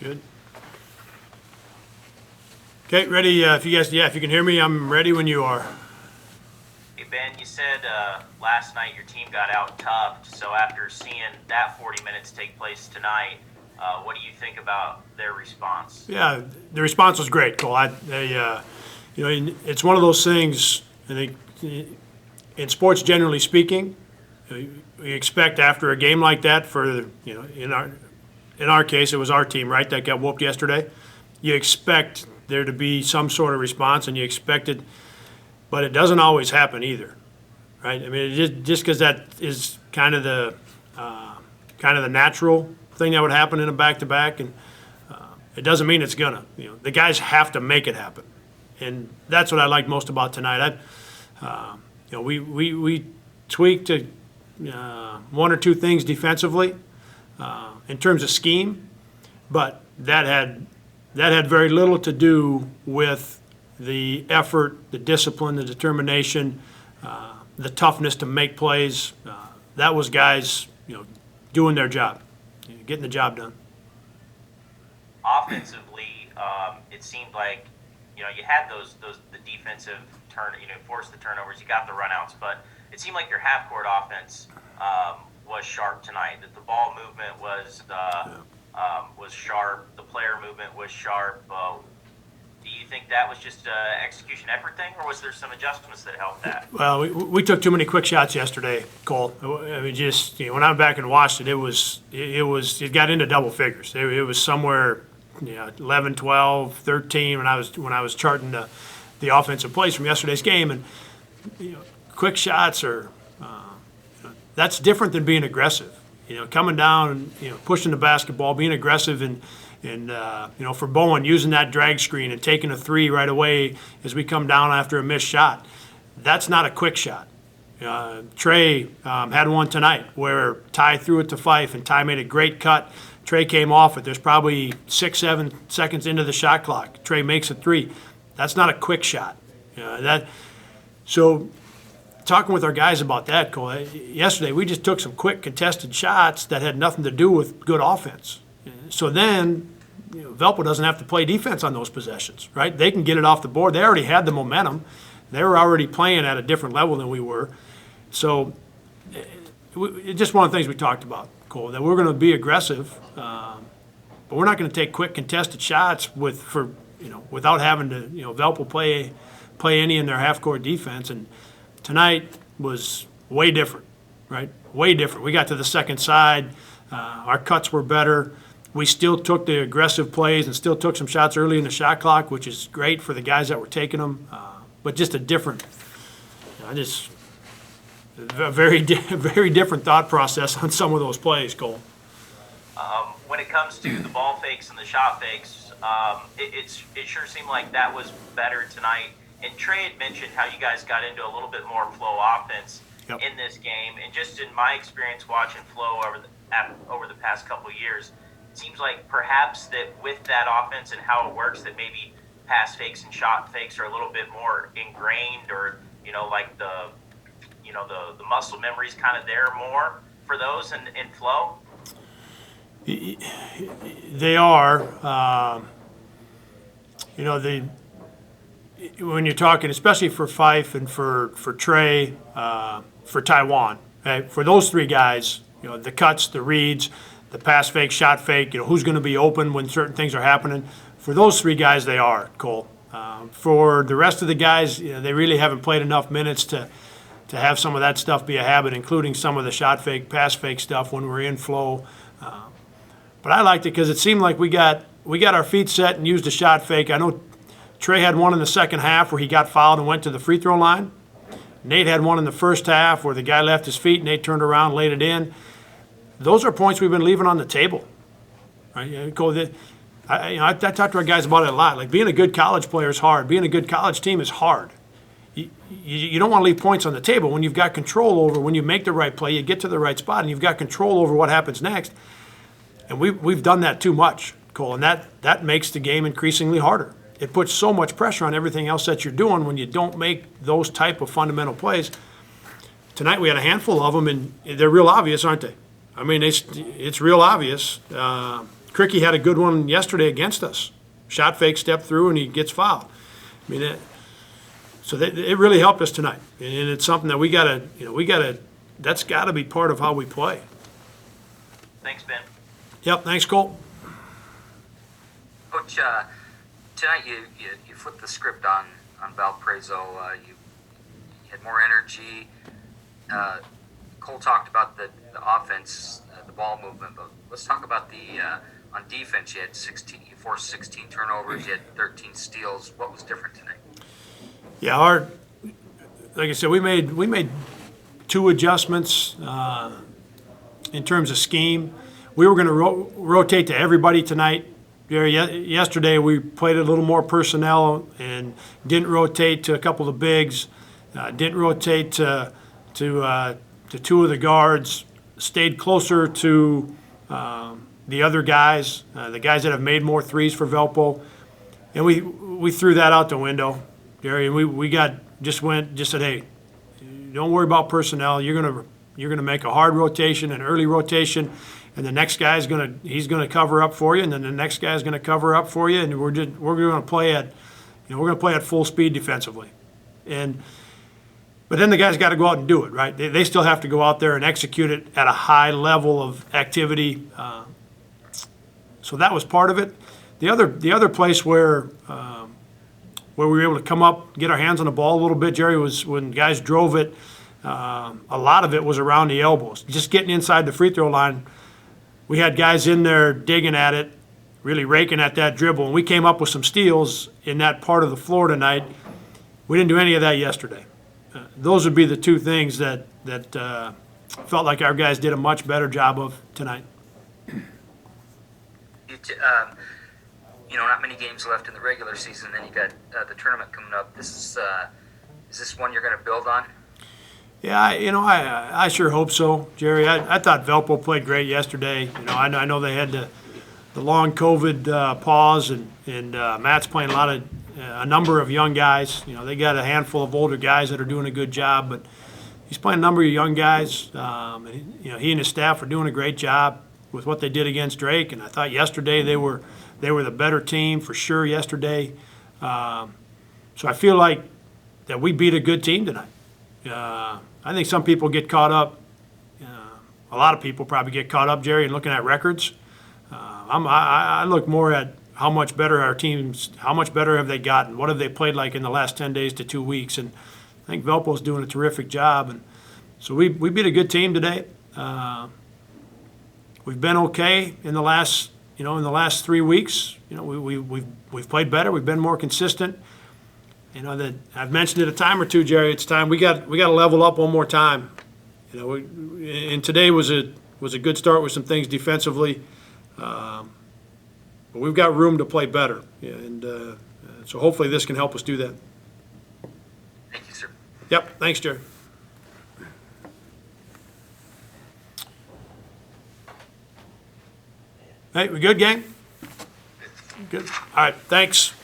Good. Okay, ready, if you can hear me, I'm ready when you are. Hey Ben, you said last night your team got out tough. So after seeing that 40 minutes take place tonight, what do you think about their response? Yeah, the response was great, Cole. It's one of those things, I think, in sports generally speaking, we expect after a game like that in our case, it was our team, right, that got whooped yesterday. You expect there to be some sort of response, and you expect it, but it doesn't always happen either, right? I mean, just because that is kind of the natural thing that would happen in a back-to-back, and it doesn't mean it's gonna. The guys have to make it happen, and that's what I like most about tonight. We tweaked one or two things defensively in terms of scheme, but that had very little to do with the effort, the discipline, the determination, the toughness to make plays. That was guys, doing their job, getting the job done. Offensively, it seemed like you had the defensive forced the turnovers, you got the runouts, but it seemed like your half court offense was sharp tonight. That the ball movement was sharp, the player movement was sharp. Do you think that was just an execution effort thing, or was there some adjustments that helped that? Well, we took too many quick shots yesterday, Cole. I mean, just when I went back and watched it, it got into double figures. It was somewhere 11, 12, 13 when I was charting the offensive plays from yesterday's game, and quick shots are that's different than being aggressive. Coming down and pushing the basketball, being aggressive, and for Bowen using that drag screen and taking a three right away as we come down after a missed shot. That's not a quick shot. Trey had one tonight where Ty threw it to Fife, and Ty made a great cut. Trey came off it. There's probably 6-7 seconds into the shot clock. Trey makes a three. That's not a quick shot. So talking with our guys about that, Cole, yesterday we just took some quick contested shots that had nothing to do with good offense. So then Velpo doesn't have to play defense on those possessions, right? They can get it off the board. They already had the momentum. They were already playing at a different level than we were. So it's just one of the things we talked about, Cole, that we're going to be aggressive, but we're not going to take quick contested shots without having to Velpo play any in their half-court defense. And tonight was way different, right? Way different. We got to the second side. Our cuts were better. We still took the aggressive plays and still took some shots early in the shot clock, which is great for the guys that were taking them. But just a different, a very different thought process on some of those plays, Cole. When it comes to the ball fakes and the shot fakes, it sure seemed like that was better tonight. And Trey had mentioned how you guys got into a little bit more flow offense in this game. And just in my experience watching flow over the past couple of years, it seems like perhaps that with that offense and how it works, that maybe pass fakes and shot fakes are a little bit more ingrained, or like the muscle memory's kind of there more for those in flow. They are. When you're talking, especially for Fife and for Trey, for Taiwan, okay? For those three guys, the cuts, the reads, the pass fake, shot fake, who's going to be open when certain things are happening. For those three guys, they are, Cole. For the rest of the guys, they really haven't played enough minutes to have some of that stuff be a habit, including some of the shot fake, pass fake stuff when we're in flow. But I liked it because it seemed like we got our feet set and used a shot fake. I know Trey had one in the second half where he got fouled and went to the free throw line. Nate had one in the first half where the guy left his feet, Nate turned around, laid it in. Those are points we've been leaving on the table. Right? I talk to our guys about it a lot. Like, being a good college player is hard. Being a good college team is hard. You don't want to leave points on the table when you've got control over, when you make the right play, you get to the right spot, and you've got control over what happens next. And we've done that too much, Cole, and that makes the game increasingly harder. It puts so much pressure on everything else that you're doing when you don't make those type of fundamental plays. Tonight we had a handful of them, and they're real obvious, aren't they? I mean, it's real obvious. Cricky had a good one yesterday against us. Shot fake, step through, and he gets fouled. I mean, it really helped us tonight, and it's something that we gotta. That's got to be part of how we play. Thanks, Ben. Yep. Thanks, Cole. Coach, tonight you flipped the script on Valparaiso. You had more energy. Cole talked about the offense, the ball movement, but let's talk about on defense. You forced 16 turnovers. You had 13 steals. What was different tonight? Yeah, like I said, we made 2 adjustments in terms of scheme. We were going to rotate to everybody tonight. Yesterday we played a little more personnel and didn't rotate to a couple of the bigs. Didn't rotate to 2 of the guards. Stayed closer to the other guys, the guys that have made more threes for Velpo, and we threw that out the window, Jerry. And we said, hey, don't worry about personnel. You're gonna make a hard rotation, an early rotation, and the next guy's gonna cover up for you, and then the next guy's gonna cover up for you, and we're gonna play at full speed defensively, But then the guys got to go out and do it, right? They still have to go out there and execute it at a high level of activity. So that was part of it. The other place where we were able to come up, get our hands on the ball a little bit, Jerry, was when guys drove it. A lot of it was around the elbows, just getting inside the free throw line. We had guys in there digging at it, really raking at that dribble, and we came up with some steals in that part of the floor tonight. We didn't do any of that yesterday. Those would be the 2 things that felt like our guys did a much better job of tonight. Not many games left in the regular season. Then you got the tournament coming up. Is this one you're going to build on? Yeah, I sure hope so, Jerry. I thought Velpo played great yesterday. I know they had the long COVID pause, and Matt's playing a number of young guys. They got a handful of older guys that are doing a good job, but he's playing a number of young guys. He and his staff are doing a great job with what they did against Drake, and I thought yesterday they were the better team for sure yesterday. So I feel like that we beat a good team tonight. I think some people get caught up. A lot of people probably get caught up, Jerry, in looking at records. I look more at how much better our teams, how much better have they gotten? What have they played like in the last 10 days to 2 weeks? And I think Velpo's doing a terrific job. And so we beat a good team today. We've been okay in the last 3 weeks. We've played better. We've been more consistent. That I've mentioned it a time or two, Jerry. It's time we got to level up one more time. And today was a good start with some things defensively. But we've got room to play better, and so hopefully this can help us do that. Thank you, sir. Yep, thanks, Jerry. Hey, we good, gang? Good. All right, thanks.